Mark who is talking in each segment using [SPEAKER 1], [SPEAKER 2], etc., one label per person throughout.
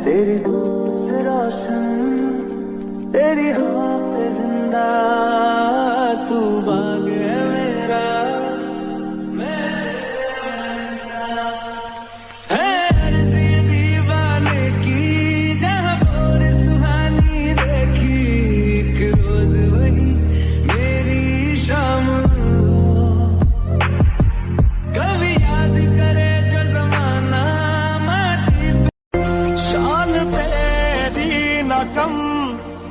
[SPEAKER 1] तेरी धूप से रोशन, तेरी हवा पे जिंदा, तू बाग है मेरा, मैं तेरा। है अर्ज़ी दीवाने की, जहाँ और सुहानी देखी, एक रोज वही मेरी शाम हो। कभी याद करे जो जमाना माटी पे, शान तेरी न कम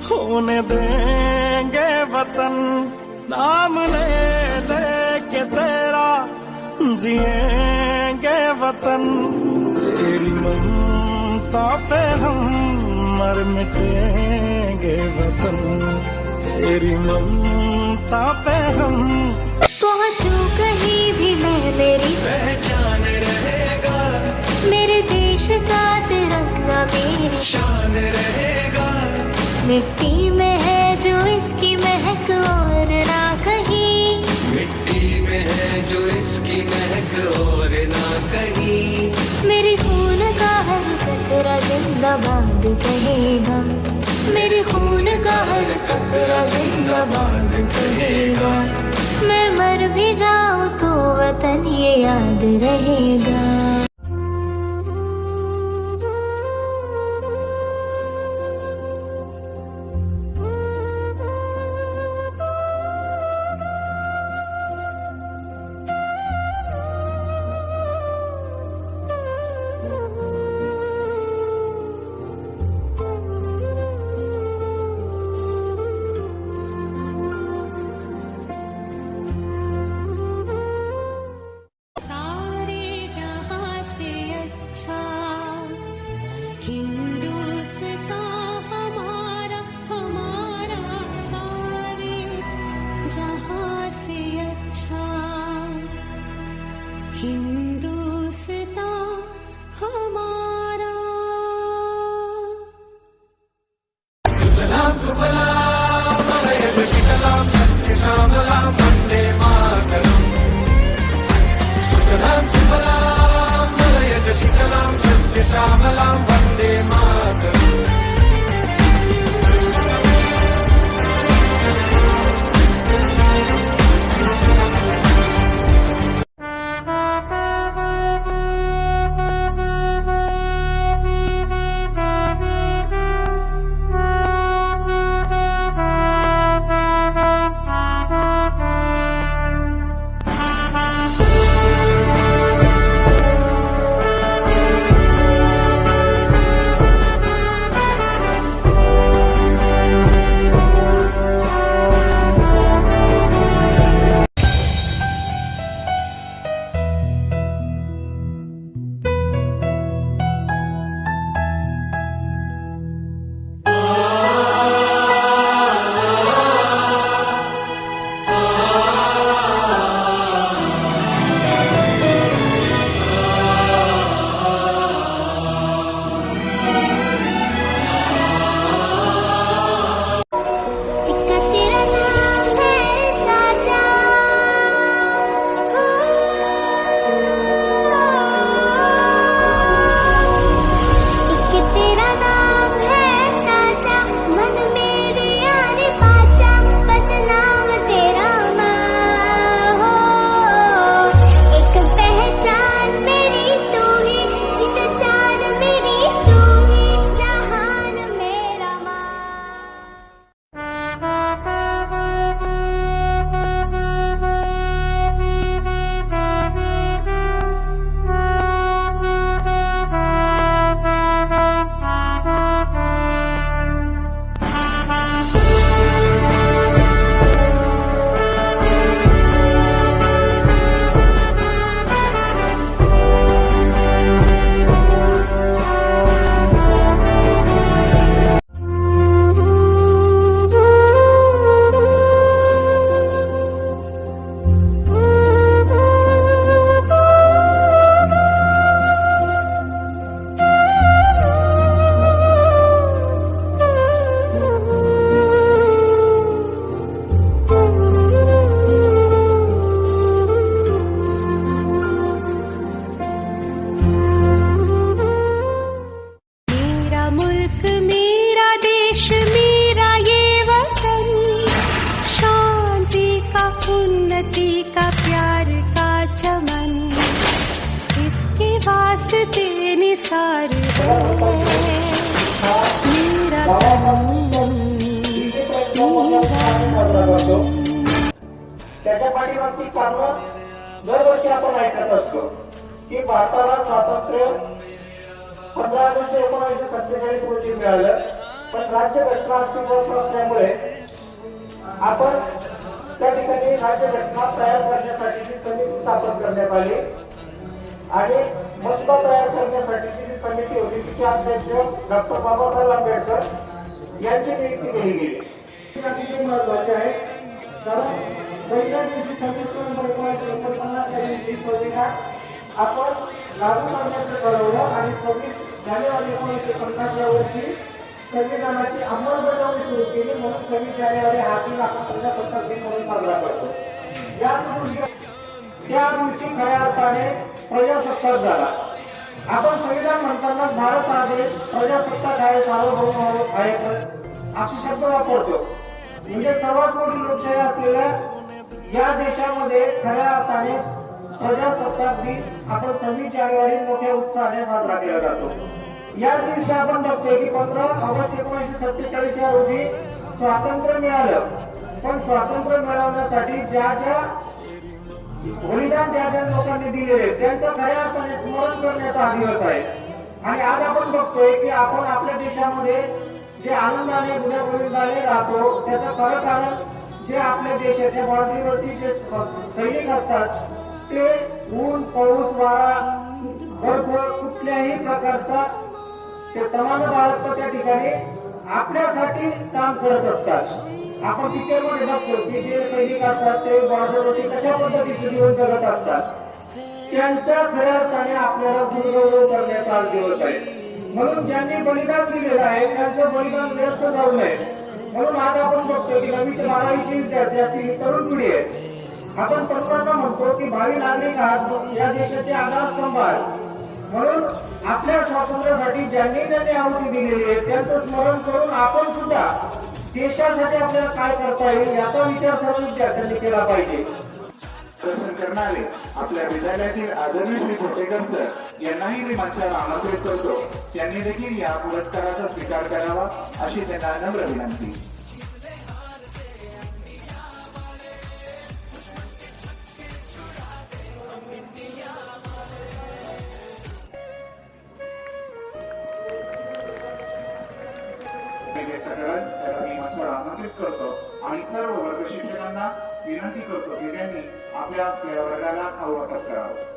[SPEAKER 1] होने देंगे वतन, नाम ले लेके तेरा जिएंगे वतन। तेरी ममता पे हम मर मिटेंगे वतन, तेरी ममता पे हम।
[SPEAKER 2] पहुंचूं कहीं भी मैं, मेरी
[SPEAKER 1] पहचान रहेगा,
[SPEAKER 2] मेरे देश का तिरंगा मेरी
[SPEAKER 1] शान रहेगा।
[SPEAKER 2] मिट्टी में है जो इसकी महक और ना कहीं,
[SPEAKER 1] मिट्टी में है जो इसकी महक और ना कहीं।
[SPEAKER 2] मेरे खून का हर कतरा जिंदाबाद कहेगा, मेरे खून का हर कतरा जिंदाबाद कहेगा। मैं मर भी जाऊं तो वतन ये याद रहेगा।
[SPEAKER 3] हिंदुस्तान हमारा, हमारा सारे जहां से अच्छा। हिंदुस्तान हमारा।
[SPEAKER 1] सुजलाम सुफलाम मलयज शीतलाम सस्य श्यामलाम वन्दे मातरम्। सुजलाम सुफलाम मलयज शीतलाम सस्य श्यामलाम वन्दे मातरम्।
[SPEAKER 4] पाठीमागची कारणं दरवर्षी आपण ऐकत असतो की भारताला स्वातंत्र्य 15 ऑगस्ट 1947 रोजी मिळालं, पण राज्यघटना अस्तित्वात असल्यामुळे आपण त्या ठिकाणी राज्यघटना तयार करण्यासाठीची समिती स्थापन करण्यात आली आणि मसुदा तयार करण्यासाठीची जी समिती होती तिचे अध्यक्ष डॉक्टर बाबासाहेब आंबेडकर यांची नियुक्ती केली गेली. अतिशय महत्वाचे आहे कारण पहिल्या दिवशी 26 नोव्हेंबर 1949 या दिवशी संविधान आपण लागू करण्याचं ठरवलं आणि 26 जानेवारी 1950 या वर्षी संविधानाची अंमलबजावणी सुरू केली. म्हणून 26 जानेवारी हा दिन आपण प्रजासत्ताक दिन म्हणून साजरा करतो. त्या दिवशी खऱ्या अर्थाने प्रजासत्ताक झाला. आपण संविधान म्हणताना भारत हा देश प्रजासत्ताक आहे, सार्वभौम आहे असे शब्द वापरतो. म्हणजे सर्वात मोठी लोकशाही असलेल्या या देशामध्ये खऱ्या अर्थाने प्रजासत्ताक दिन आपण 26 जानेवारी मोठ्या उत्साहाने साजरा केला जातो. या दिवशी आपण बघतोय की 15 ऑगस्ट 1947 या रोजी स्वातंत्र्य मिळालं, पण स्वातंत्र्य मिळवण्यासाठी ज्या बलिदान ज्या लोकांनी दिलेले त्यांचं खऱ्या अर्थाने स्मरण करण्याचा हा दिवस आहे. आणि आज आपण बघतोय की आपण आपल्या देशामध्ये जे आनंदाने गुण्यागोविंदाने राहतो त्याचं खरं कारण जे आपल्या देशाच्या बाउंड्रीवरती जे सैनिक असतात ते ऊन पाऊस वारा बर्फ कुठल्याही प्रकारचा ते तमाम भारत त्या ठिकाणी आपल्यासाठी काम करत असतात. आपण पिक्चरमध्ये बघतो की जे सैनिक असतात ते बॉर्डरवरती कशा पद्धतीचे जीवन जगत असतात. त्यांच्या खऱ्या अर्थाने आपल्याला गुणगौरव करण्याचा आज दिवस आहे. म्हणून ज्यांनी बलिदान दिलेलं आहे त्यांचं बलिदान व्यर्थ जाऊ नये म्हणून आज आपण बघतो की 9वी ते 12वीचे विद्यार्थी असतील, तरुण पिढी आहे. आपण तरुणांना म्हणतो की भावी नागरिक आहात, या देशाचे आधारस्तंभ आहेत. म्हणून आपल्या स्वातंत्र्यासाठी ज्यांनी त्यांनी आहुती दिलेली आहे त्यांचं स्मरण करून आपण सुद्धा देशासाठी आपल्याला काय करता येईल याचा विचार सर्व विद्यार्थ्यांनी केला पाहिजे.
[SPEAKER 5] दर्शन करणारे आपल्या विद्यालयातील आदरणीय श्री भोटेकर सर यांनाही मी मंचाला आमंत्रित करतो. त्यांनी देखील या पुरस्काराचा स्वीकार करावा अशी त्यांना नम्र विनंती. मी मंचाला आमंत्रित करतो आणि सर्व वर्ग शिक्षकांना विनंती करतो की त्यांनी आपल्या वर्गाला खाऊ वाटप करावं.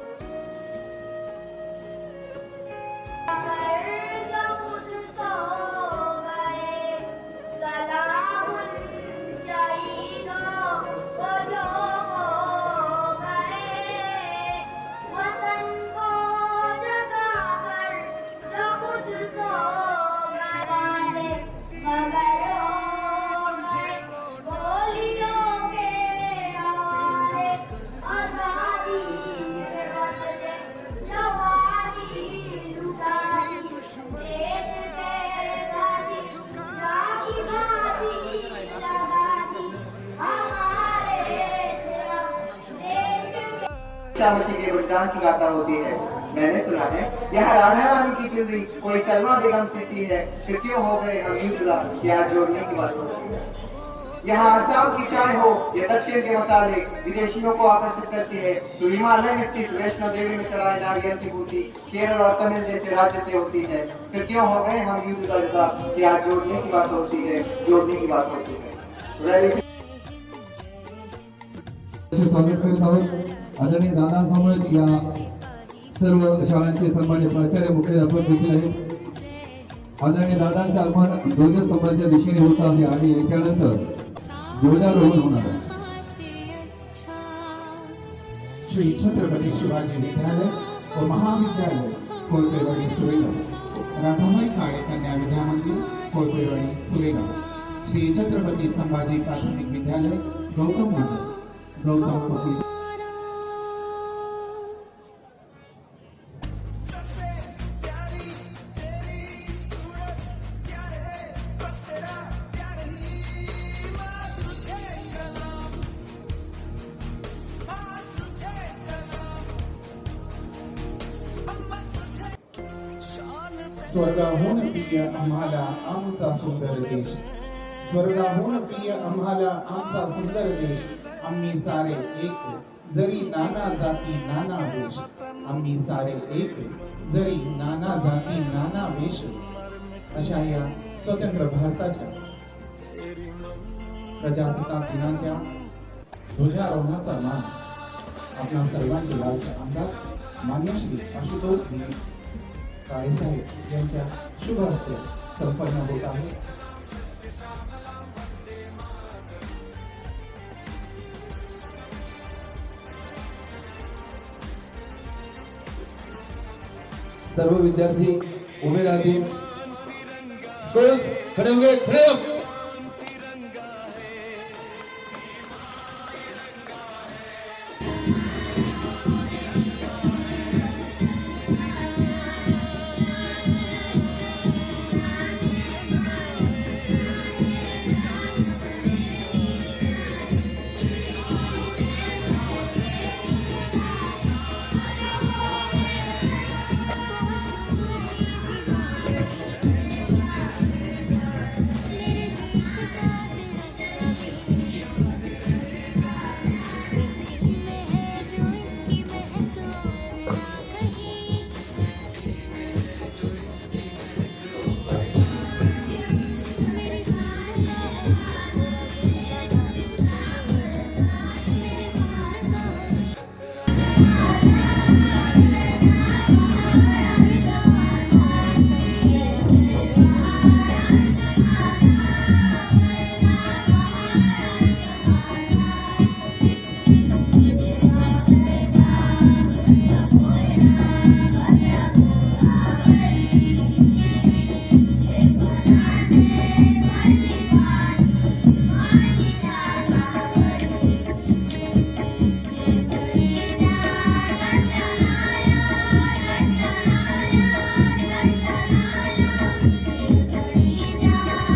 [SPEAKER 6] श्यामसी के बलिदान की गाथा होती है। मैंने सुना है यहाँ राधा रानी की चुनरी कोई सलमा बेगम सीती है, फिर क्यों हो गए हम युद्ध क्या जोड़ने की बात होती है। यहाँ आसाम की चाय हो या दक्षिण के मसाले विदेशियों को आकर्षित करती है, तो हिमालय में स्थित वैष्णो देवी में चढ़ाए नारियल की बूटी केरल और तमिल जैसे राज्य से होती है, फिर क्यों हो गए हम युद्ध क्या जोड़ने की बात होती है, जोड़ने की बात होती है।
[SPEAKER 7] स्वागत करत आहोत आदरणीय दादांसमोर या सर्व शाळांचे सन्मान्य प्राचार्य मुख्याध्यापक देखील आहेत। आदरणीय दादांचं आगमन ध्वजस्तंभाच्या दिशेने होत आहे आणि याच्यानंतर ध्वजारोहण होणार आहे।
[SPEAKER 8] श्री छत्रपति शिवाजी विद्यालय और महाविद्यालय कोलपेवाड़ी सुरेगाव, राधाबाई काळे कन्या विद्या मंदिर कोलपेवाड़ी सुरेगाव, श्री छत्रपति संभाजी प्राथमिक विद्यालय गौतम नगर गौतम स्वर्गाहून प्रिय आम्हाला आमचा सुंदर देश, स्वर्गाहून प्रिय आम्हाला आमचा सुंदर देश, आम्ही सारे एक जरी नाना जाती नाना वेश आम्ही सारे एक जरी नाना जाती नाना वेश अशा या स्वतंत्र भारताच्या प्रजासत्ताक दिनाच्या ध्वजारोहणाचा मान आपल्या सर्वांचे लाडके आमदार मान्य श्री आशुतोष काळेसाहेब यांच्या शुभ हस्ते संपन्न होत आहे.
[SPEAKER 7] सर्व विद्यार्थी उभे राहतील. खड़े होंगे, खड़े हो.
[SPEAKER 2] मेरे देश का तिरंगा देश मिट्टी में है जो इसकी महक और ना कहीं मेरी खून का तेरा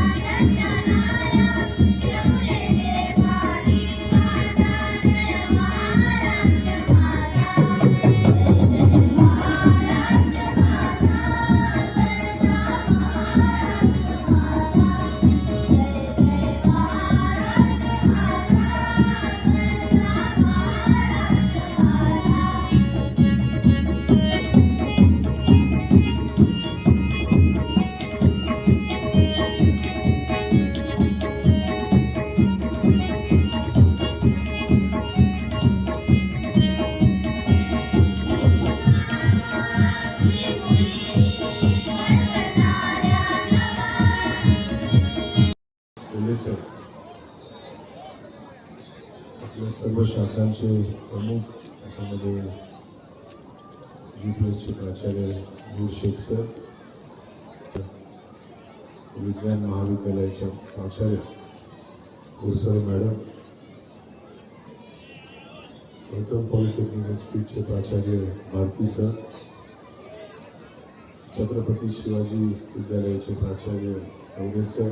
[SPEAKER 2] जिंदाबाद मेरे खून का
[SPEAKER 9] आपल्या सर्व शाखांचे प्रमुख त्याच्यामध्ये GPSचे प्राचार्य शेख सर, विज्ञान महाविद्यालयाच्या प्राचार्य घोरसर मॅडम, गौतम पॉलिटेक्निक इंस्टिट्यूटचे प्राचार्य भारती सर, छत्रपती शिवाजी विद्यालयाचे प्राचार्य चौधरी सर,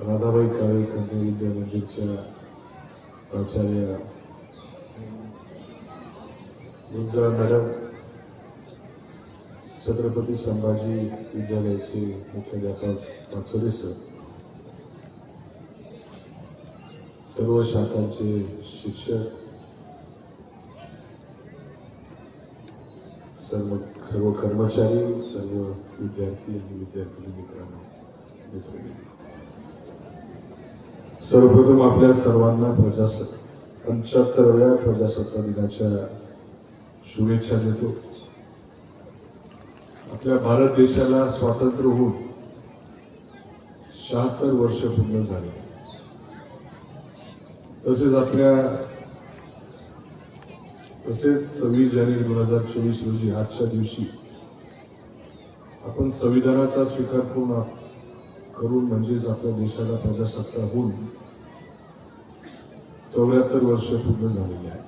[SPEAKER 9] राधाबाई काळे कन्या विद्या मंदिरच्या प्राचार्य गुंजाळ मॅडम, छत्रपती संभाजी विद्यालयाचे मुख्याध्यापक माचोरे सर, सर्व शाखांचे शिक्षक, सर्व कर्मचारी, सर्व विद्यार्थी आणि विद्यार्थी मित्रांनो, मित्रमंडळी, सर्वप्रथम आपल्या सर्वांना 75व्या प्रजासत्ताक दिनाच्या शुभेच्छा देतो. आपल्या भारत देशाला स्वातंत्र्य होऊन 76 वर्ष पूर्ण झाले. तसेच 26 जानेवारी 2024 रोजी आजच्या दिवशी आपण संविधानाचा स्वीकार करून म्हणजेच आपल्या देशाला प्रजासत्ताक होऊन 74 वर्ष पूर्ण झालेली आहे.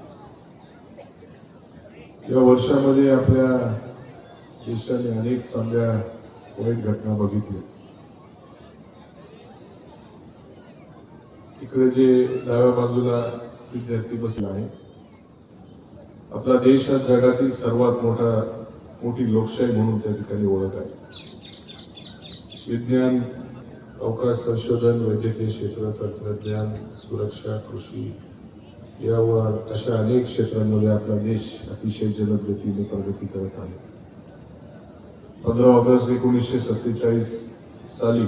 [SPEAKER 9] या वर्षामध्ये आपल्या देशाने अनेक चांगल्या वाईट घटना बघितल्या. इकडे जे डाव्या बाजूला विद्यार्थी बसला आहे, आपला देश हा जगातील सर्वात मोठी लोकशाही म्हणून त्या ठिकाणी ओळख आहे. विज्ञान अवकाश संशोधन, वैद्यकीय क्षेत्र, तंत्रज्ञान, सुरक्षा, कृषी यावर अशा अनेक क्षेत्रांमध्ये आपला देश अतिशय जलद गतीने प्रगती करत आहे. 15 ऑगस्ट 1947 साली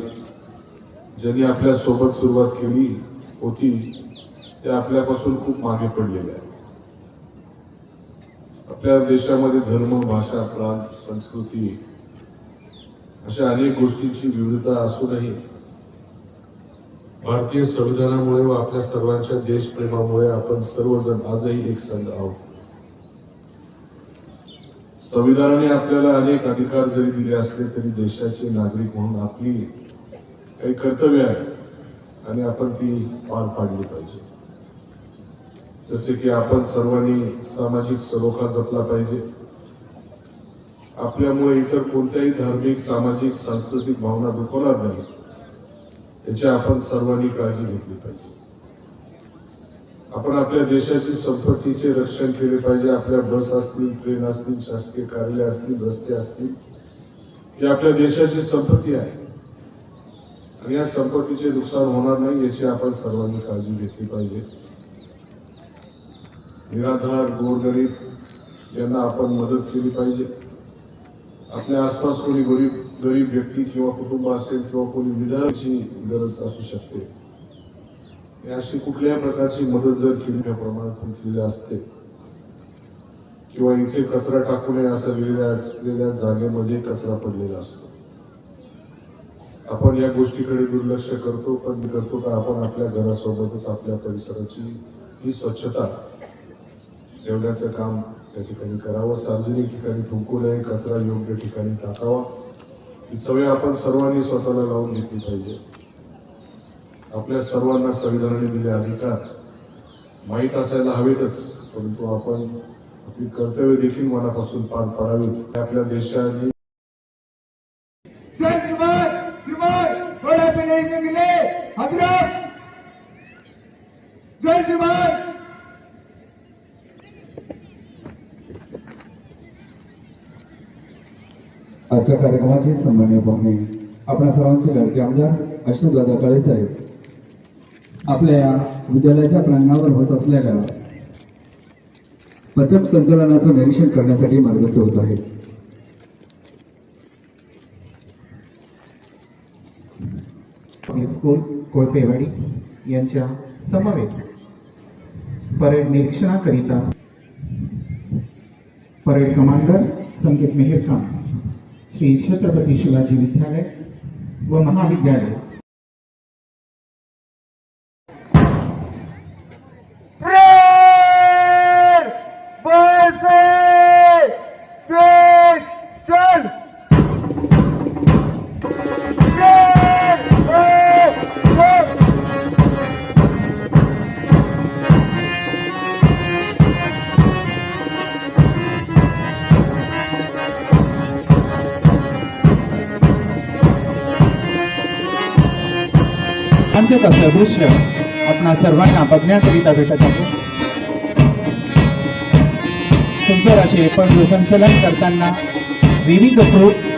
[SPEAKER 9] ज्यांनी आपल्या सोबत सुरुवात केली होती ते आपल्यापासून खूप मागे पडलेले आहे. आपल्या देशामध्ये धर्म, भाषा, प्रांत, संस्कृती अशा अनेक गोष्टींची विविधता असूनही भारतीय संविधानामुळे व आपल्या सर्वांच्या देशप्रेमामुळे आपण सर्वजण आजही एक संघ आहोत. संविधानाने आपल्याला अनेक अधिकार जरी दिले असले तरी देशाचे नागरिक म्हणून आपली काही कर्तव्य आहे आणि आपण ती पार पाडली पाहिजे. जसे की आपण सर्वांनी सामाजिक सलोखा जपला पाहिजे. आपल्यामुळे इतर कोणत्याही धार्मिक, सामाजिक, सांस्कृतिक भावना दुखवणार नाही याची आपण सर्वांनी काळजी घेतली पाहिजे. आपण आपल्या देशाची संपत्तीचे रक्षण केले पाहिजे. आपल्या बस असतील, ट्रेन असतील, शासकीय कार्यालय असतील, रस्ते असतील, ही आपल्या देशाची संपत्ती आहे आणि या संपत्तीचे नुकसान होणार नाही याची आपण सर्वांनी काळजी घेतली पाहिजे. निराधार, गोरगरीब यांना आपण मदत केली पाहिजे. आपल्या आसपास कोणी गरीब व्यक्ती किंवा कुटुंब असेल किंवा कोणी विधानाची गरज असू शकते, अशी कुठल्याही प्रकारची मदत जर केली त्या प्रमाणात केलेली असते किंवा इथे कचरा टाकू नये असं लिहिलेल्या असलेल्या जागेमध्ये कचरा पडलेला असतो, आपण या गोष्टीकडे दुर्लक्ष करतो. पण करतो का आपण आपल्या घरासोबतच आपल्या परिसराची ही स्वच्छता ठेवण्याचं काम त्या ठिकाणी करावं. सार्वजनिक ठिकाणी थुंकू नये, कचरा योग्य ठिकाणी टाकावा. ही सवय आपण सर्वांनी स्वतःला लावून घेतली पाहिजे. आपल्या सर्वांना संविधानाने दिले अधिकार माहीत असायला हवेतच, परंतु आपण आपली कर्तव्य देखील मनापासून पार पाडावीत. आपल्या देशाने
[SPEAKER 7] आजच्या कार्यक्रमाचे सन्माननीय पाहुणे आपल्या सर्वांचे लाडके आमदार अशोकदादा काळे साहेब आपल्या या विद्यालयाच्या प्रांगणावर होत असलेल्या पथक संचलनाचं निरीक्षण करण्यासाठी मार्गस्थ होत आहेत.
[SPEAKER 8] स्कूल कोळपेवाडी यांच्या समवेत परेड निरीक्षणाकरिता परेड कमांडर संकेत मेहरखान, श्री छत्रपती शिवाजी विद्यालय व महाविद्यालय अंत्यत असं दृश्य आपणा सर्वांना बघण्याकरिता भेटत आहे. सुंदर असे पथसंचलन करताना विविध ग्रुप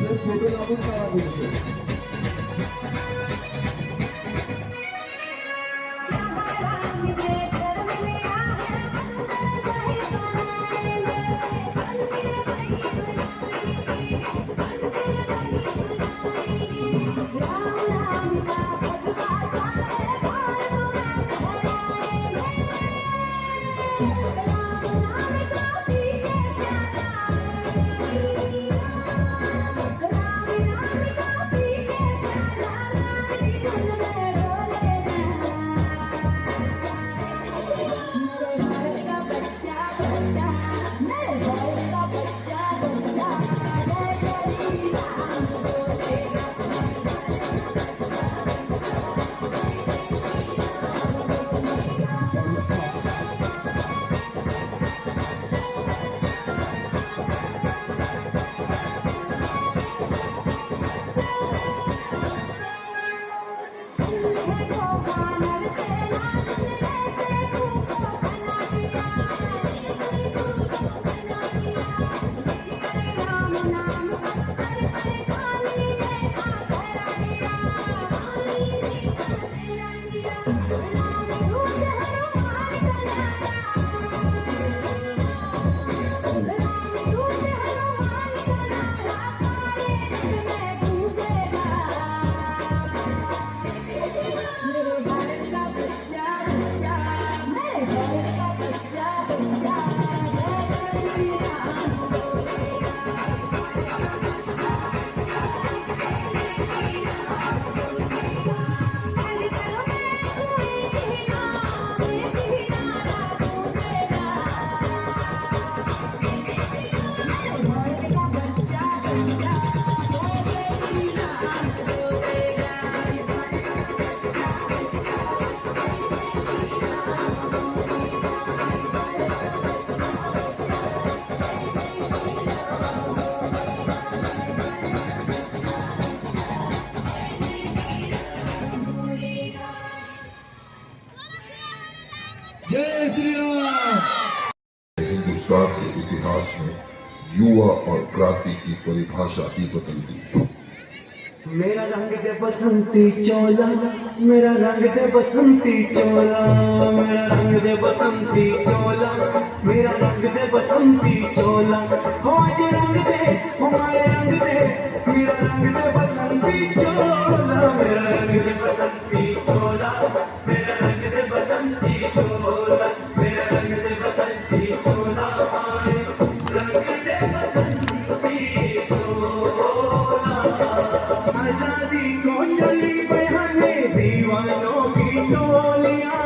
[SPEAKER 7] सर फोटो लागून काढा तुमचे. जय श्री राम.
[SPEAKER 9] हिंदुस्तान के इतिहास में युवा और क्रांति की परिभाषा ही बदल दी.
[SPEAKER 6] मेरा रंग दे बसंती चोला, मेरा रंग दे बसंती चोला, मेरा रंग दे बसंती चोला, मेरा रंग दे बसंती चोला. हो आज रंग दे हमारे रंग दे, मेरा रंग दे बसंती चोला, मेरा रंग दे बसंती चोला, मेरा रंग दे बसंती चोला, मेरा रंग दे बसंती चोला, हमारे रंग दे बसंती चोला. आजादी को चली बहाने दीवानों की टोलियां,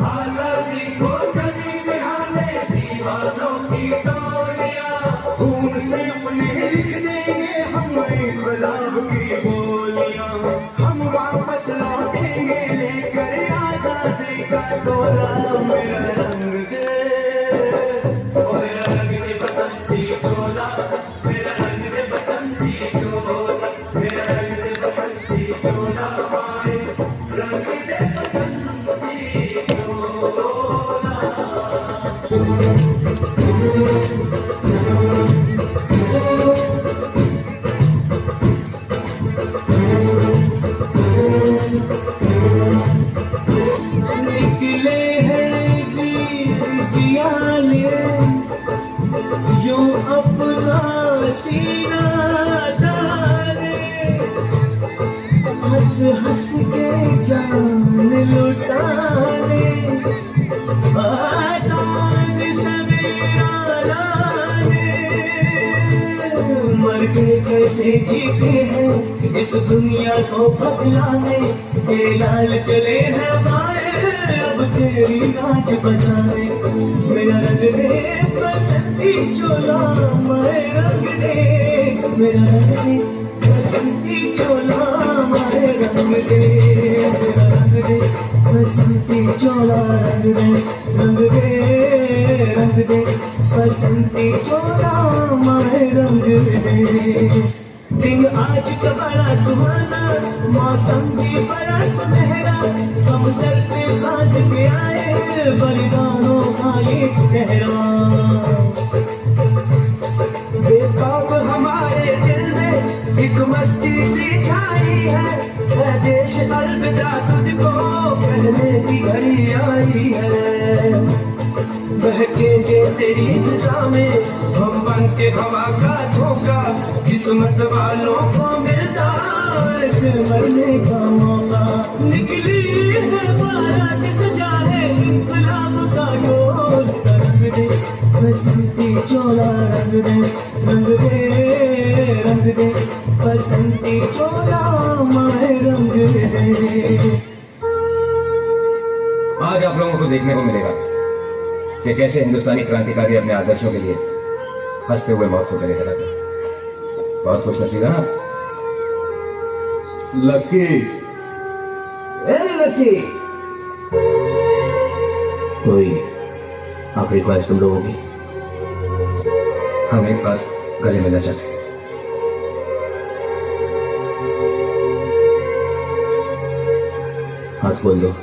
[SPEAKER 6] आजादी को चली बहाने दीवानों की टोलियां. खून से अपने लिख देंगे हम इनकलाब की बोलियां, हम वापस लौटेंगे लेकर आजादी का डोला. मेरा रंग दे, मेरा रंग दे बसंती चोला, मेरा रंग दे बसंती चोला, मेरा रंग दे बसंती चोला, हमारे रंग दे बसंती चोला. निकले हैं वीर जियाले, यो अपना सीना डाले, हंस हंस के जान लुटाने, आजाद सवेरा लाने. मर के कैसे जीते हैं इस दुनिया को बदलाने, ये लाल चले हैं बाहर अब तेरी लाज बचाने. मेरा रंग दे बसंती चोला, मैं रंग दे, मेरा रंग दे बसंती चोला, मैं रंग दे, मेरा रंग दे बसंती चोला, रंग दे, रंग दे, रंग दे बसंती चोला, मैं रंग दे.
[SPEAKER 10] दिन आज का बड़ा सुहाना, मौसम भी बड़ा सुनहरा, हम सर पे बांध के आए बलिदानों का ये सहरा। बेताब हमारे दिल में एक मस्ती सी छाई है देश अलविदा तुझको कहने की घड़ी आई है। बहकेंगे तेरी फिजा में हम बन के हवा का झोंका, किस्मत वालों को मिलता ऐसे मरने का मौका। निकली है बारात सजा है इंकलाब का डोल, रंग दे बसंती चोला रंग दे रंग दे रंग दे बसंती चोला माए रंग दे।
[SPEAKER 11] आज आप लोगों को देखने को मिलेगा कि कैसे हिंदुस्तानी क्रांतिकारी अपने आदर्शों के लिए हंसते हुए मौत को गले लगाते। बहुत खुश नसीब है ना
[SPEAKER 7] लकी,
[SPEAKER 11] वेरी लकी। कोई आखिरी ख्वाहिश तुम लोगों की? हम एक बार गले मिलना चाहते हैं। हाथ खोल दो।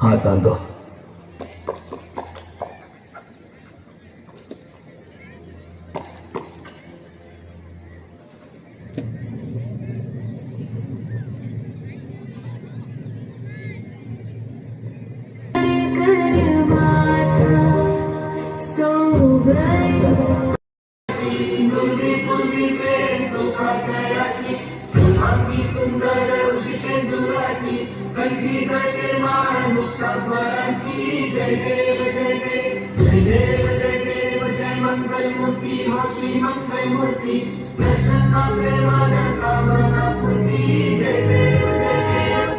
[SPEAKER 11] हाथ बांध दो।
[SPEAKER 2] सो गए
[SPEAKER 10] सुंदर शेंदुराची कल्पी जय माळ मुक्तांबराची। जय देव जय देव जय देव जय देव जय मंगल मूर्ती हो श्री मंगल मूर्ती, दर्शन का प्रेमाना कामना पूर्ती। जय देव जय देव।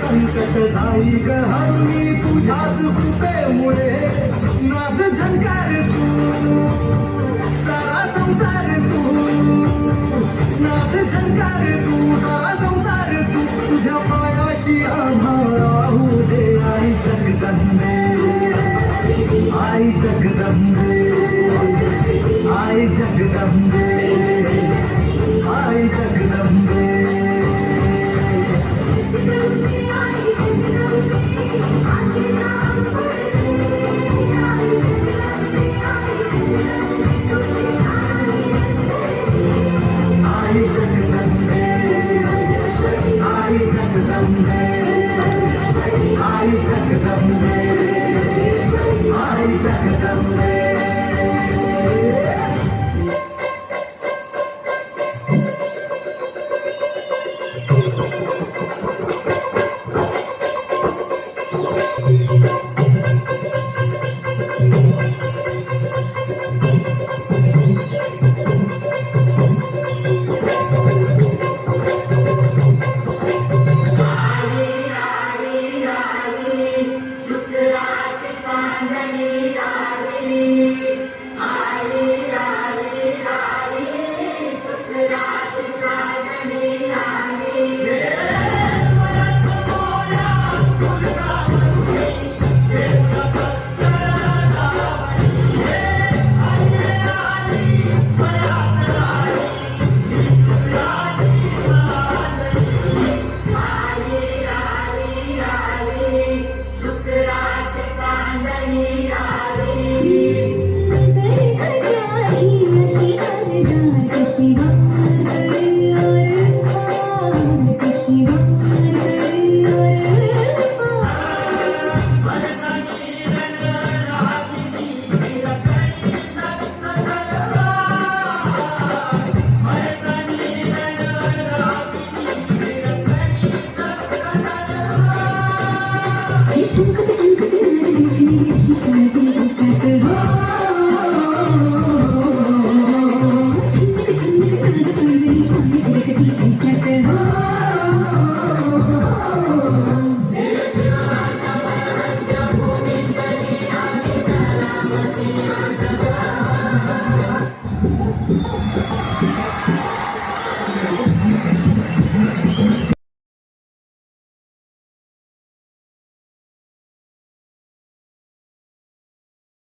[SPEAKER 10] संकट जाई गहरी तुझ्याच कृपेमुळे, नाद झंकार तू सारा संसार तू, नाद झंकार तू सारा संसार तू, तुझ्या पायाशी आम्हाला होऊ दे आई जगदंबे, आई जगदंबे, आई जगदंबे, आई जगदंबे।